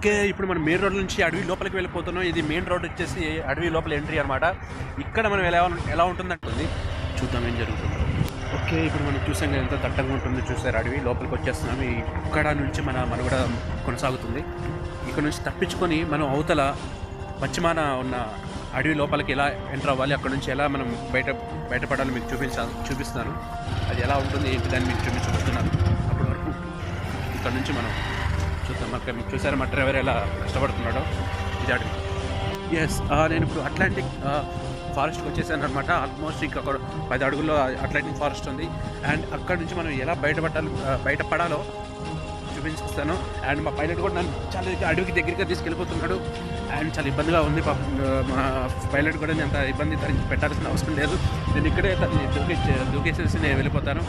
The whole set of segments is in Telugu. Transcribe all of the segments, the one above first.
ఓకే, ఇప్పుడు మనం మెయిన్ రోడ్ నుంచి అడవి లోపలికి వెళ్ళిపోతున్నాం. ఇది మెయిన్ రోడ్ వచ్చేసి అడవి లోపల ఎంట్రీ అనమాట. ఇక్కడ మనం ఎలా ఉంటుందంటుంది చూద్దాం ఏం జరుగుతుందో. ఓకే, ఇప్పుడు మనం చూసాం కదా ఎంత దట్టంగా ఉంటుందో. చూసారు, అడవి లోపలికి వచ్చేస్తున్నాం. ఇక్కడ నుంచి మన కూడా కొనసాగుతుంది. ఇక్కడ నుంచి తప్పించుకొని మనం అవతల పశ్చిమాన ఉన్న అడవి లోపలికి ఎలా ఎంటర్ అవ్వాలి, అక్కడ నుంచి ఎలా మనం బయటపడాలి మీకు చూపిస్తున్నాను. అది ఎలా ఉంటుంది ఏంటి దాన్ని మీకు చూపించబోతున్నాను. అప్పటి వరకు ఇక్కడ నుంచి మనం చూద్దాం. మీకు చూసారా మా డ్రైవర్ ఎలా కష్టపడుతున్నాడో. ఇది అడవి. ఎస్, నేను ఇప్పుడు అట్లాంటిక్ ఫారెస్ట్కి వచ్చేసాను అనమాట. ఆల్మోస్ట్ ఇంకా 10 అడుగుల్లో అట్లాంటిక్ ఫారెస్ట్ ఉంది. అండ్ అక్కడ నుంచి మనం ఎలా బయటపడాలో చూపించుస్తాను. అండ్ మా పైలట్ కూడా నన్ను చాలా అడవికి దగ్గరగా తీసుకెళ్ళిపోతున్నాడు. అండ్ చాలా ఇబ్బందిగా ఉంది. మా పైలట్ కూడా అంత ఇబ్బంది పెట్టాల్సిన అవసరం లేదు. నేను ఇక్కడే తను దూకేసేసి నేను వెళ్ళిపోతాను.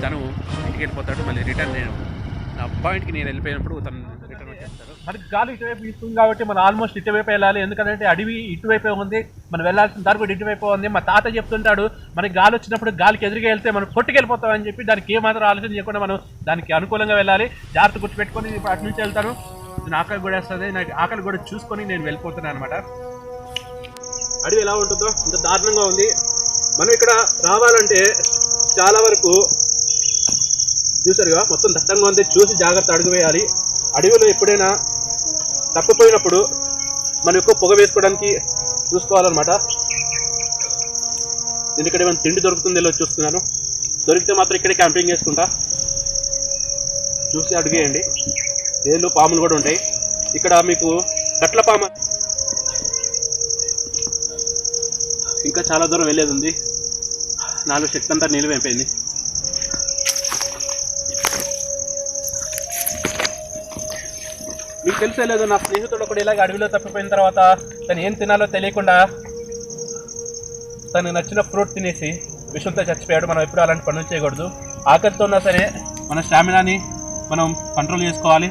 తను ఇంటికి వెళ్ళిపోతాడు. మళ్ళీ రిటర్న్ నేను నా పాయింట్కి నేను వెళ్ళిపోయినప్పుడు తను రిటర్న్ వచ్చేస్తాడు. మనకి గాలి ఇటువైపు ఇస్తుంది కాబట్టి మనం ఆల్మోస్ట్ ఇటువైపు వెళ్ళాలి. ఎందుకంటే అడవి ఇటువైపే ఉంది, మనం వెళ్ళాల్సిన దారి కూడా ఇటువైపు ఉంది. మా తాత చెప్తుంటాడు, మనకి గాలి వచ్చినప్పుడు గాలికి ఎదురుగా వెళ్తే మనం కొట్టుకెళ్ళిపోతామని చెప్పి. దానికి ఏమాత్రం ఆలోచన చేయకుండా మనం దానికి అనుకూలంగా వెళ్ళాలి. జాగ్రత్త గుర్తుపెట్టుకొని ఇప్పుడు అటు నుంచి వెళ్తాను. నేను ఆకలి కూడా వేస్తుంది. నాకు ఆకలి కూడా చూసుకొని నేను వెళ్ళిపోతున్నాను అనమాట. అడవి ఎలా ఉంటుందో ఇంత దారుణంగా ఉంది. మనం ఇక్కడ రావాలంటే చాలా వరకు చూసారుగా మొత్తం దట్టంగా ఉంది. చూసి జాగ్రత్త అడుగు వేయాలి. అడవిలో ఎప్పుడైనా తప్పిపోయినప్పుడు మనం ఎక్కువ పొగ వేసుకోవడానికి చూసుకోవాలన్నమాట. నేను ఇక్కడ ఏమైనా తిండి దొరుకుతుందో లేదో చూస్తున్నాను. దొరికితే మాత్రం ఇక్కడే క్యాంపింగ్ చేసుకుంటా. చూసి అడుగేయండి. తేళ్ళు పాములు కూడా ఉంటాయి ఇక్కడ. మీకు కట్ల పాము ఇంకా చాలా దూరం వెళ్ళేది ఉంది. నాలో శక్తి అంతా నిలువైపోయింది. మీకు తెలిసే లేదు, నా స్నేహితుడు ఒకటి ఇలాగ అడవిలో తప్పిపోయిన తర్వాత తను ఏం తినాలో తెలియకుండా తనకు నచ్చిన ఫ్రూట్ తినేసి విషంతో చచ్చిపోయాడు. మనం ఎప్పుడు అలాంటి పనులు చేయకూడదు. ఆకలితో ఉన్నా సరే మన స్టామినాని మనం కంట్రోల్ చేసుకోవాలి.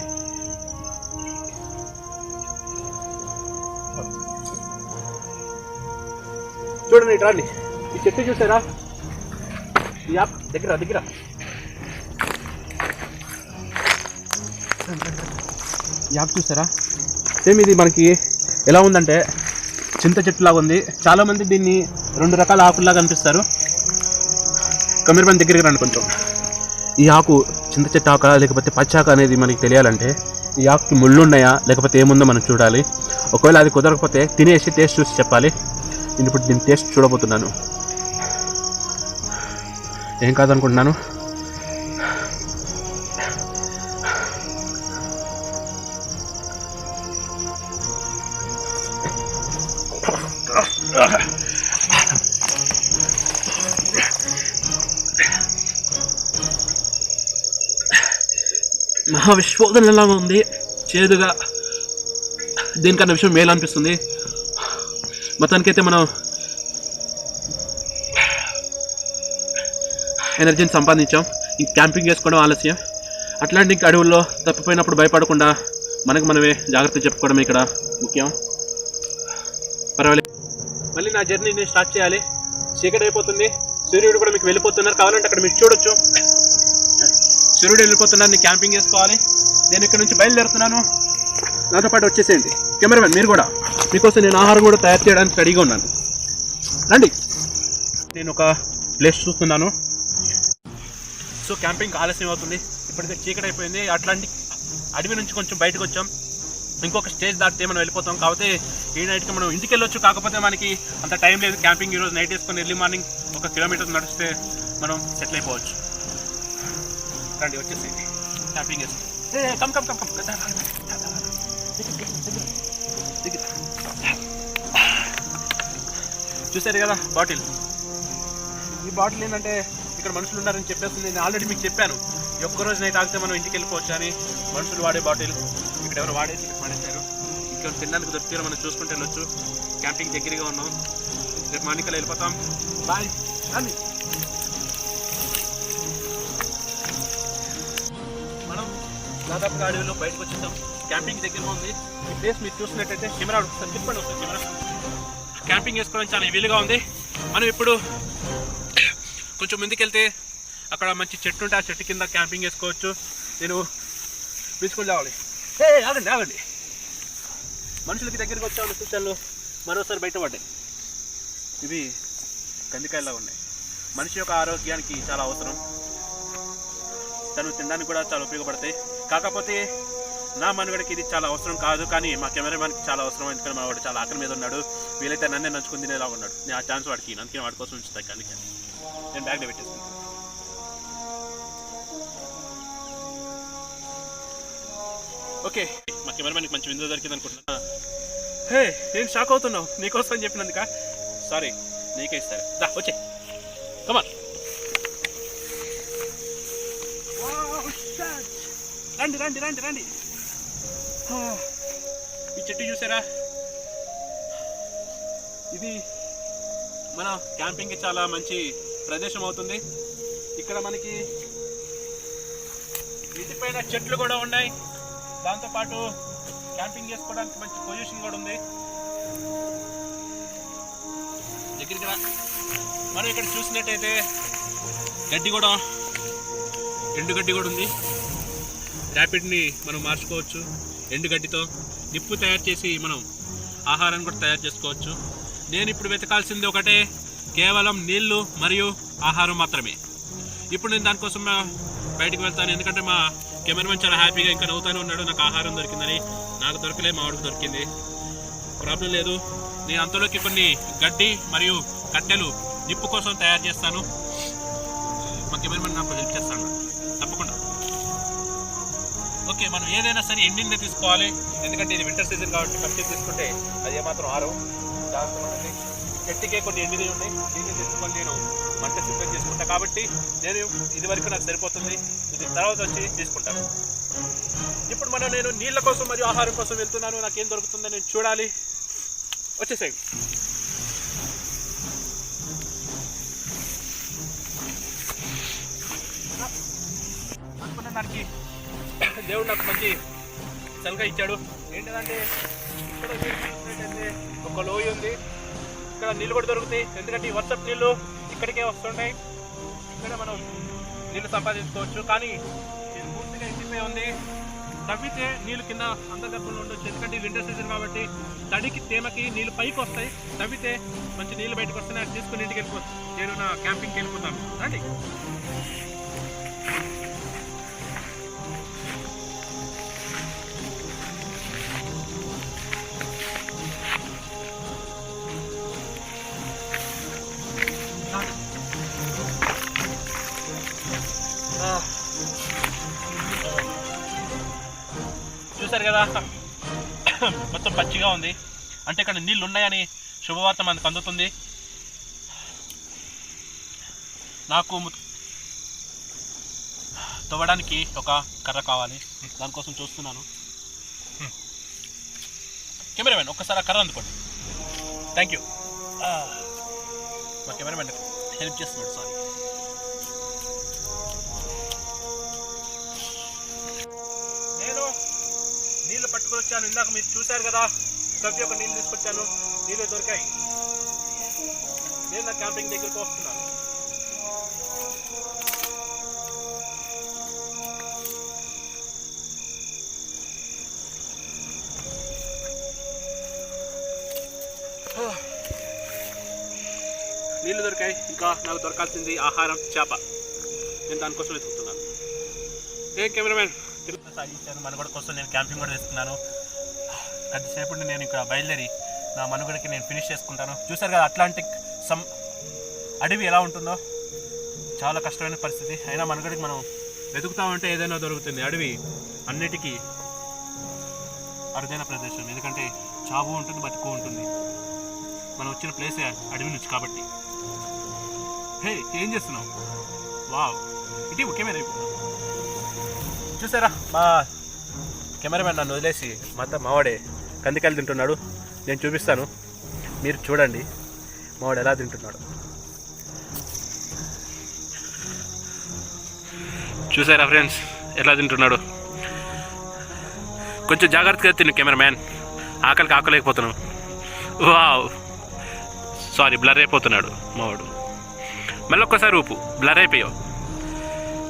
చూడండి, ఇటు రండి. ఈ చెట్టు చూసారా? దగ్గర యాప్ చూసారా? సేమ్ ఇది మనకి ఎలా ఉందంటే చింత చెట్టులాగా ఉంది. చాలామంది దీన్ని 2 రకాల ఆకుల్లాగా కనిపిస్తారు. కమీర్పని దగ్గరికి రండి కొంచెం. ఈ ఆకు చింత చెట్టు ఆక లేకపోతే పచ్చాక అనేది మనకి తెలియాలంటే ఈ ఆకుకి ముళ్ళు ఉన్నాయా లేకపోతే ఏముందో మనం చూడాలి. ఒకవేళ అది కుదరకపోతే తినేసి టేస్ట్ చూసి చెప్పాలి. నేను ఇప్పుడు దీని టేస్ట్ చూడబోతున్నాను. ఏం కాదనుకుంటున్నాను. మహావిశ్వోదనలాగా ఉంది. చేదుగా దీనికన్నా విషయం మేలు అనిపిస్తుంది. మొత్తానికైతే మనం ఎనర్జీని సంపాదించాం. ఇంక క్యాంపింగ్ చేసుకోవడం ఆలస్యం. అట్లాంటి అడవుల్లో తప్పిపోయినప్పుడు భయపడకుండా మనకు మనమే జాగ్రత్త చెప్పుకోవడం ఇక్కడ ముఖ్యం. పర్వాలేదు. మళ్ళీ నా జర్నీని స్టార్ట్ చేయాలి. చీకటి అయిపోతుంది. సూర్యుడు కూడా మీకు వెళ్ళిపోతున్నారు. కావాలంటే అక్కడ మీరు చూడొచ్చు. సూర్యుడు వెళ్ళిపోతున్నారు. నేను క్యాంపింగ్ చేసుకోవాలి. నేను ఇక్కడ నుంచి బయలుదేరుతున్నాను. నాతో పాటు వచ్చేసేయండి. కెమెరామెన్ మీరు కూడా. మీకోసం నేను ఆహారం కూడా తయారు చేయడానికి రెడీగా ఉన్నాను. రండి. నేను ఒక ప్లేస్ చూస్తున్నాను. సో క్యాంపింగ్ ఆలస్యం అవుతుంది. ఇప్పటికే చీకటి అయిపోయింది. అట్లాంటి అడవి నుంచి కొంచెం బయటకు వచ్చాం. ఇంకొక స్టేజ్ దాటితే మనం వెళ్ళిపోతాం. కాకపోతే ఈ నైట్కి మనం ఇంటికి వెళ్ళొచ్చు. కాకపోతే మనకి అంత టైం లేదు. క్యాంపింగ్ ఈరోజు నైట్ వేసుకొని ఎర్లీ మార్నింగ్ 1 కిలోమీటర్ నడిస్తే మనం సెటిల్ అయిపోవచ్చు. రండి, వచ్చేసేయండి. క్యాంపింగ్ వేసుకుంటాం. చూసారు కదా బాటిల్. ఈ బాటిల్ ఏంటంటే ఇక్కడ మనుషులు ఉన్నారని చెప్పేస్తుంది. నేను ఆల్రెడీ మీకు చెప్పాను, ఒక్కరోజు నైట్ ఆగితే మనం ఇంటికి వెళ్ళిపోవచ్చు అని. మనుషులు వాడే బాటిల్ ఇక్కడ ఎవరు వాడేసి పడేశారు. ఇంకా తినడానికి దొరికితే మనం చూసుకుంటూ వెళ్ళొచ్చు. క్యాంపింగ్ దగ్గరగా ఉన్నాం. రేపు మార్నింగ్ వెళ్ళిపోతాం. బాయ్. రండి. మనం దాదాపుగా అడవిలో బయటకు వచ్చేసాం. క్యాంపింగ్ దగ్గరగా ఉంది. ఈ ప్లేస్ మీరు చూసినట్టయితే కెమెరా తిప్పండి వస్తుంది. కెమెరా క్యాంపింగ్ వేసుకోవడం చాలా వీలుగా ఉంది. మనం ఇప్పుడు కొంచెం ముందుకెళ్తే అక్కడ మంచి చెట్టు ఉంటే ఆ చెట్టు కింద క్యాంపింగ్ వేసుకోవచ్చు. నేను తీసుకొని రావాలి. ఆగండి. మనుషులకి దగ్గరికి వచ్చామన్న సూచనలు మరోసారి బయటపడ్డాయి. ఇవి కందికాయలా ఉన్నాయి. మనిషి యొక్క ఆరోగ్యానికి చాలా అవసరం, తను తినడానికి కూడా చాలా ఉపయోగపడతాయి. కాకపోతే నా మనుగడకి ఇది చాలా అవసరం కాదు, కానీ మా కెమెరామెన్కి చాలా అవసరం. ఎందుకంటే మా వాడు చాలా ఆకలి మీద ఉన్నాడు. వీలైతే నన్నే నంచుకుని తినేలా ఉన్నాడు. నేను ఆ ఛాన్స్ వాడికి అందుకే వాడి కోసం ఉంచుతాను. కానీ నేను బ్యాగ్లో పెట్టేస్తాను. ఓకే, మా కెమెరామెన్కి మంచి విందు దొరికింది అనుకుంటున్నా. హే, నేను షాక్ అవుతున్నావు నీకోసం అని చెప్పినందుక. సారీ, నీకే ఇస్తారు. దా వచ్చే, కమాన్. రండి రండి రండి రండి. ఈ చెట్టు చూసారా? ఇది మన క్యాంపింగ్కి చాలా మంచి ప్రదేశం అవుతుంది. ఇక్కడ మనకి వీటిపైన చెట్లు కూడా ఉన్నాయి. దాంతోపాటు క్యాంపింగ్ చేసుకోవడానికి మంచి పొజిషన్ కూడా ఉంది. దగ్గరికి మనం ఇక్కడ చూసినట్టయితే గడ్డి కూడా, ఎండుగడ్డి కూడా ఉంది. ర్యాపిడ్ని మనం మార్చుకోవచ్చు. ఎండుగడ్డితో నిప్పు తయారు చేసి మనం ఆహారాన్ని కూడా తయారు చేసుకోవచ్చు. నేను ఇప్పుడు వెతకాల్సింది ఒకటే, కేవలం నీళ్లు మరియు ఆహారం మాత్రమే. ఇప్పుడు నేను దానికోసం బయటకు వెళ్తాను. ఎందుకంటే మా కెమెరామెన్ చాలా హ్యాపీగా ఇంకా నవ్వుతానే ఉన్నాడు. నాకు ఆహారం దొరికిందని. నాకు దొరకలే, మా వాడికి దొరికింది. ప్రాబ్లం లేదు. నేను అంతలోకి కొన్ని గడ్డి మరియు కట్టెలు నిప్పు కోసం తయారు చేస్తాను. మా కెమెరామెన్ నాకు హెల్ప్ చేస్తాను తప్పకుండా. ఓకే, మనం ఏదైనా సరే ఎండింగ్నే తీసుకోవాలి. ఎందుకంటే ఇది వింటర్ సీజన్ కాబట్టి ఫస్ట్ తీసుకుంటే అది ఏమాత్రం ఆరం. జాగ్రత్తగా చెట్టుకే కొన్ని ఎండినవి ఉన్నాయి. దీన్ని తీసుకొని నేను మంట సిద్ధం చేసుకుంటాను. కాబట్టి నేను ఇది వరకు నాకు సరిపోతుంది. ఇది తర్వాత వచ్చి తీసుకుంటాను. ఇప్పుడు నేను నీళ్ళ కోసం మరియు ఆహారం కోసం వెళ్తున్నాను. నాకేం దొరుకుతుందో నేను చూడాలి. వచ్చేసాయి. అనుకున్న దానికి దేవుడు నాకు మంచి సలహా ఇచ్చాడు. ఏంటంటే ఇక్కడ చూసినట్టయితే ఒక లోయ ఉంది. ఇక్కడ నీళ్ళు కూడా దొరుకుతాయి. ఎందుకంటే ఈ వర్షపు నీళ్ళు ఇక్కడికే వస్తుంటాయి. ఇక్కడ మనం నీళ్ళు సంపాదించుకోవచ్చు. కానీ ఇది పూర్తిగా ఎండిపోయి ఉంది. తవ్వితే నీళ్ళు కింద అంతర్గతంలో ఉండొచ్చు. ఎందుకంటే వింటర్ సీజన్ కాబట్టి తడికి తేమకి నీళ్ళు పైకి వస్తాయి. తవ్వితే మంచి నీళ్ళు బయటకు వస్తాయి. అది తీసుకుని ఇంటికి వెళ్ళిపోతాను. నేను నా క్యాంపింగ్కి వెళ్ళిపోతాను. రండి. చూసారు కదా, మొత్తం పచ్చిగా ఉంది. అంటే ఇక్కడ నీళ్ళు ఉన్నాయని శుభవార్త మనకు అందుతుంది. నాకు తవ్వడానికి ఒక కర్ర కావాలి. దానికోసం చూస్తున్నాను. కెమెరామెన్ ఒక్కసారి ఆ కర్ర అందుకోండి. Thank you. మా కెమెరామెన్ హెల్ప్ చేస్తున్నాడు. సారీ. నేను నీళ్ళు పట్టుకొని వచ్చాను. ఇందాక మీరు చూశారు కదా, సభ్య ఒక నీళ్ళు తీసుకొచ్చాను. నీళ్ళు దొరికాయి. నేను నా క్యాంపింగ్ దగ్గరికి వస్తున్నాను. నీళ్ళు దొరికాయి. ఇంకా నాకు దొరకాల్సింది ఆహారం, చేప. నేను దానికోసం వెతుకుతున్నాను. ఏ కెమెరామెన్ సాగించాను. మనుగడ కోసం నేను క్యాంపింగ్ కూడా వేసుకున్నాను. కొద్దిసేపు నేను ఇక్కడ బయలుదేరి నా మనుగడకి నేను ఫినిష్ చేసుకుంటాను. చూసారు కదా అట్లాంటిక్ అడవి ఎలా ఉంటుందో. చాలా కష్టమైన పరిస్థితి. అయినా మనుగడకి మనం వెతుకుతామంటే ఏదైనా దొరుకుతుంది. అడవి అన్నిటికీ అరుదైన ప్రదేశం. ఎందుకంటే చావు ఉంటుంది, బతుకు ఉంటుంది. మనం వచ్చిన ప్లేసే అడవి నుంచి కాబట్టి. హే, ఏం చేస్తున్నావు? వావ్, ఇటు కెమెరా. చూసారా, మా కెమెరామెన్ నన్ను వదిలేసి మావాడే కందికాయలు తింటున్నాడు. నేను చూపిస్తాను, మీరు చూడండి మావాడు ఎలా తింటున్నాడు. చూసారా ఫ్రెండ్స్, ఎలా తింటున్నాడు? కొంచెం జాగ్రత్తగా తిను కెమెరామ్యాన్. ఆకలికి ఆకలేకపోతున్నావు. వావ్, సారీ, బ్లర్ అయిపోతున్నాడు మావాడు. మళ్ళీ ఒక్కసారి ఊపు, బ్లర్ అయిపోయావు.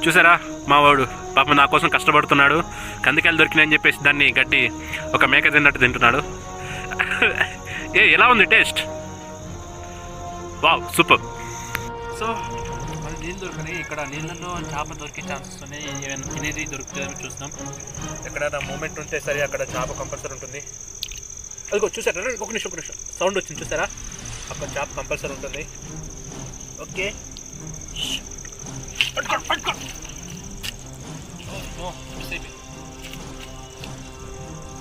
చూసారా, మావాడు పాపం నా కోసం కష్టపడుతున్నాడు. కందికాయలు దొరికినాయని చెప్పేసి దాన్ని గట్టి ఒక మేక తిన్నట్టు తింటున్నాడు. ఎలా ఉంది టేస్ట్? Wow, super. సో మన నీళ్ళు దొరకని ఇక్కడ నీళ్ళల్లో చేప దొరికే ఛాన్సెస్ ఉన్నాయి. ఏమైనా తినేది దొరుకుతుందని చూస్తున్నాం. ఎక్కడైనా మూమెంట్ ఉంటే సరే అక్కడ చేప కంపల్సరీ ఉంటుంది. అదిగో చూసారా, ఒక నిమిషం సౌండ్ వచ్చింది చూసారా, అక్కడ చేప కంపల్సరీ ఉంటుంది. ఓకే, పట్టుకో.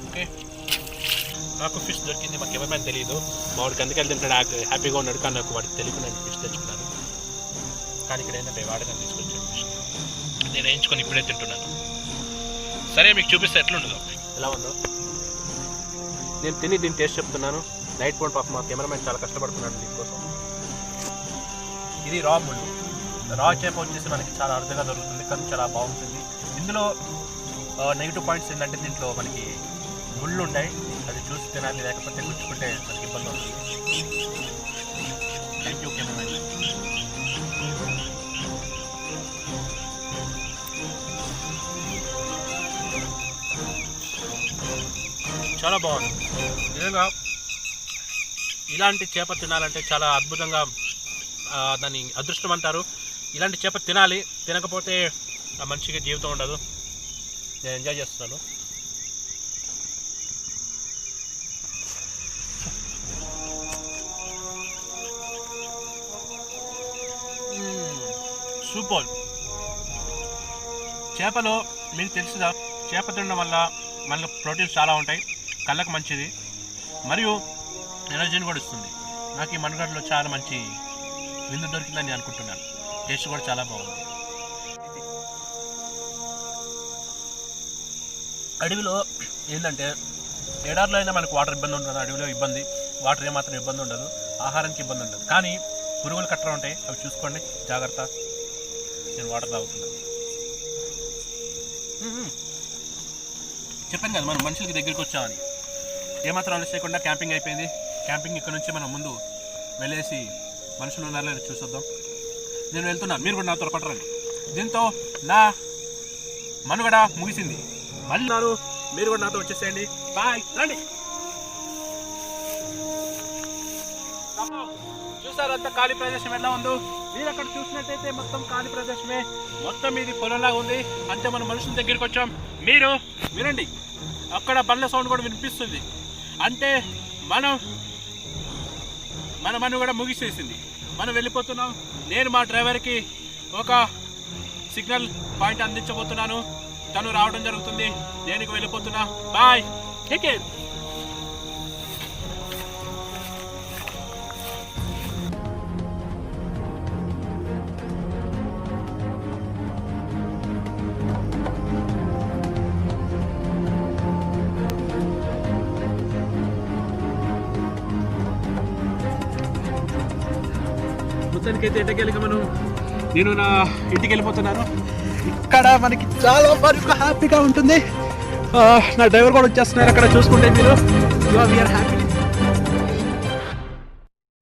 ఓకే, నాకు ఫిష్ దొరికింది. మాకు ఎవరిమైనా తెలియదు. మా వాడికి అందుకే తింటాడు, హ్యాపీగా ఉన్నాడు. కానీ నాకు వాడికి తెలియకుండా నేను ఫిష్ తెచ్చుకున్నాను. కానీ ఇక్కడ ఏంటంటే వాడకని తీసుకొచ్చాను ఫిష్. నేను వేయించుకొని ఇప్పుడే తింటున్నాను. సరే, మీకు చూపిస్తే ఎట్లుండదు, ఎలా ఉందో. నేను తిని దీని టేస్ట్ చెప్తున్నాను. నైట్ పూట పాప మా కెమెరామెన్ చాలా కష్టపడుతున్నాడు దీనికోసం. ఇది రా ముళ్ళు. రా చేప వచ్చేసి మనకి చాలా అరుదుగా దొరుకుతుంది, కానీ చాలా బాగుంటుంది. ఇందులో నెగిటివ్ పాయింట్స్ ఏంటంటే దీంట్లో మనకి ముళ్ళు ఉంటాయి, అది చూసి తినాలి, లేకపోతే గుచ్చుకుంటే మనకి ఇబ్బంది అవుతుంది. Thank you cameraman. చాలా బాగుంది నిజంగా. ఇలాంటి చేప తినాలంటే చాలా అద్భుతంగా, దాన్ని అదృష్టం అంటారు. ఇలాంటి చేప తినాలి, తినకపోతే ఆ మనిషికి జీవితం ఉండదు. నేను ఎంజాయ్ చేస్తున్నాను. సూపర్. చేపలో మీకు తెలుసుదా, చేప తినడం వల్ల మనలో ప్రోటీన్స్ చాలా ఉంటాయి, కళ్ళకు మంచిది, మరియు ఎనర్జీని కూడా ఇస్తుంది. నాకు ఈ మనుగడలో చాలా మంచి విందు దొరికిందని నేను అనుకుంటున్నాను. టేస్ట్ కూడా చాలా బాగుంది. అడవిలో ఏంటంటే ఎడారిలో అయినా మనకు వాటర్ ఇబ్బంది ఉండదు, అడవిలో ఇబ్బంది, వాటర్ ఏమాత్రం ఇబ్బంది ఉండదు, ఆహారానికి ఇబ్బంది ఉండదు. కానీ పురుగులు కట్టడం ఉంటాయి, అవి చూసుకోండి, జాగ్రత్త. నేను వాటర్ తాగుతున్నాను. చెప్పాను కదా మనం మనుషులకి దగ్గరికి వచ్చామని. ఏమాత్రం ఆలస్యం చేయకుండా క్యాంపింగ్ అయిపోయింది. క్యాంపింగ్ ఇక్కడ నుంచి మనం ముందు వెళ్ళేసి మనుషులు ఉన్నారో లేదో చూసొద్దాం. నేను వెళ్తున్నాను, మీరు కూడా నాతో పట్టరండి. దీంతో నా మనుగడ ముగిసింది. మళ్ళీ మీరు కూడా నాతో వచ్చేసేయండి. బాయ్, రండి. చూసారంతా ఖాళీ ప్రదేశం ఎలా ఉందో. మీరు అక్కడ చూసినట్టయితే మొత్తం ఖాళీ ప్రదేశమే, మొత్తం ఇది పొలంలాగా ఉంది. అంతే మనం మనుషుల దగ్గరికి వచ్చాం. మీరు వినండి, అక్కడ బండ్ల సౌండ్ కూడా వినిపిస్తుంది. అంటే మన మనుగడ ముగిసేసింది, మనం వెళ్ళిపోతున్నాం. నేను మా డ్రైవర్కి ఒక సిగ్నల్ పాయింట్ అందించబోతున్నాను, తను రావడం జరుగుతుంది. నేను వెళ్ళిపోతున్నా. Bye, take care. మొత్తానికైతే ఎటకెళ్ళక నేను నా ఇంటికి వెళ్ళిపోతున్నాను. ఇక్కడ మనకి చాలా వరకు హ్యాపీగా ఉంటుంది. నా డ్రైవర్ కూడా వచ్చేస్తున్నారు అక్కడ చూసుకుంటే మీరు. We are happy.